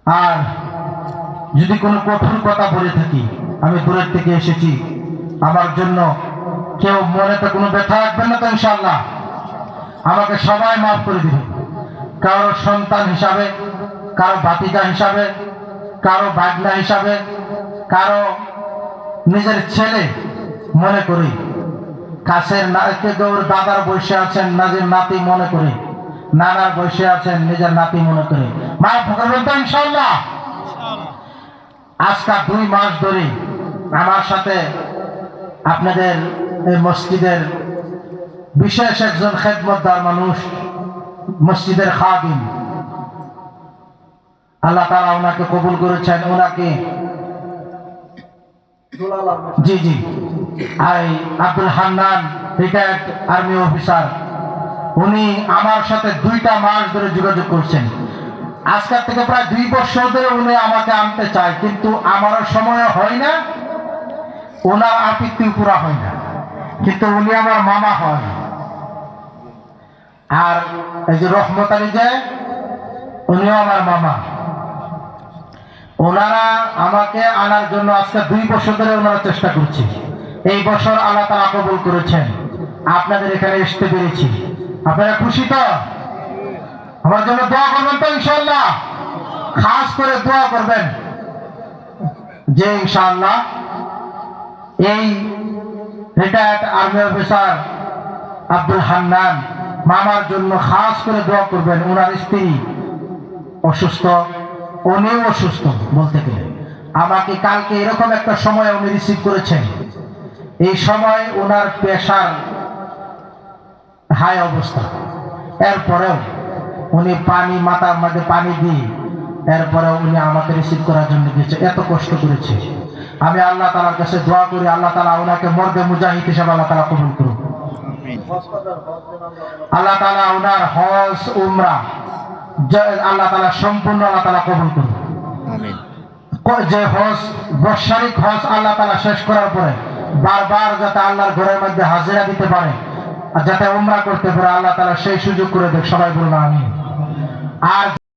আর যদি কোনো কঠোর কথা বলে থাকি, আমি দূরের থেকে এসেছি, আমার জন্য কেউ মনেতে কোনো ব্যথা রাখবেন না তো ইনশাআল্লাহ। আমাকে সবাই মাফ করে দিবেন, কারো সন্তান হিসাবে, কারো ভাতিজা হিসাবে, কারো বাগনা হিসাবে, কারো নিজের ছেলে মনে করি, কাছের দাদার বসে আছেন নিজের নাতি মনে করি, নানার বসে আছেন নিজের নাতি মনে করে মাফ করবেন তো ইনশাআল্লাহ। আজকে 2 মাস ধরে আমার সাথে আপনাদের এই মসজিদের বিশেষ একজন খেদমতদার মানুষ, মসজিদের খাদিম, আল্লাহ তাআলা ওনাকে কবুল করেছেন। ওনাকে জি জি Abdul Hannan, retired army officer, উনি আমার সাথে 2টা মাস ধরে যোগাযোগ করছেন। আজকের থেকে প্রায় 2 বছর ধরে উনি আমাকে আনতে চায়, কিন্তু আমারও সময় হয় না, ওনার আপত্তি পুরা হয় না, কিন্তু উনি আমার মামা হয়। আর এই যে রহমত আলী যে, উনিও আমার মামা। ওনারা আমাকে আনার জন্য আজকে 2 বছর ধরে ওনারা চেষ্টা করছে। এই বছর আল্লাহ তাআলা কবুল করেছেন, আপনাদের এখানে আসতে পেরেছি। আপনারা খুশি তো? আমার জন্য দোয়া করবেন তো ইনশাআল্লাহ। খাস করে দোয়া করবেন যে ইনশাআল্লাহ এই retired army officer Abdul Hannan মামার জন্য খাস করে দোয়া করবেন। ওনার স্ত্রী অসুস্থ, উনিও অসুস্থ বলতে গেলে। আমাকে কালকে এরকম একটা সময় উনি রিসিভ করেছেন, এই সময় ওনার প্রেশার হাই অবস্থা, এরপরেও উনি পানি মাথার মধ্যে পানি দিয়ে এরপরেও উনি আমাকে রিসিভ করার জন্য গিয়েছে, এত কষ্ট করেছে। আমি আল্লাহ তাআলার কাছে দোয়া করি, আল্লাহ তাআলা ওনাকে মর্দে মুজাহিদ হিসেবে আল্লাহ তাআলা কবুল করুন। আল্লাহ তাআলা ওনার হজ উমরা আল্লাহ তাআলা সম্পূর্ণ আল্লাহ তাআলা কবুল করুন। যে হজ বৎসরিক হজ আল্লাহ তাআলা শেষ করার পরে বারবার যাতে আল্লাহর ঘরের মধ্যে হাজিরা দিতে পারে আর যাতে উমরা করতে পারে, আল্লাহ তাআলা সেই সুযোগ করে দেখ। সবাই বলুন আমিন। আর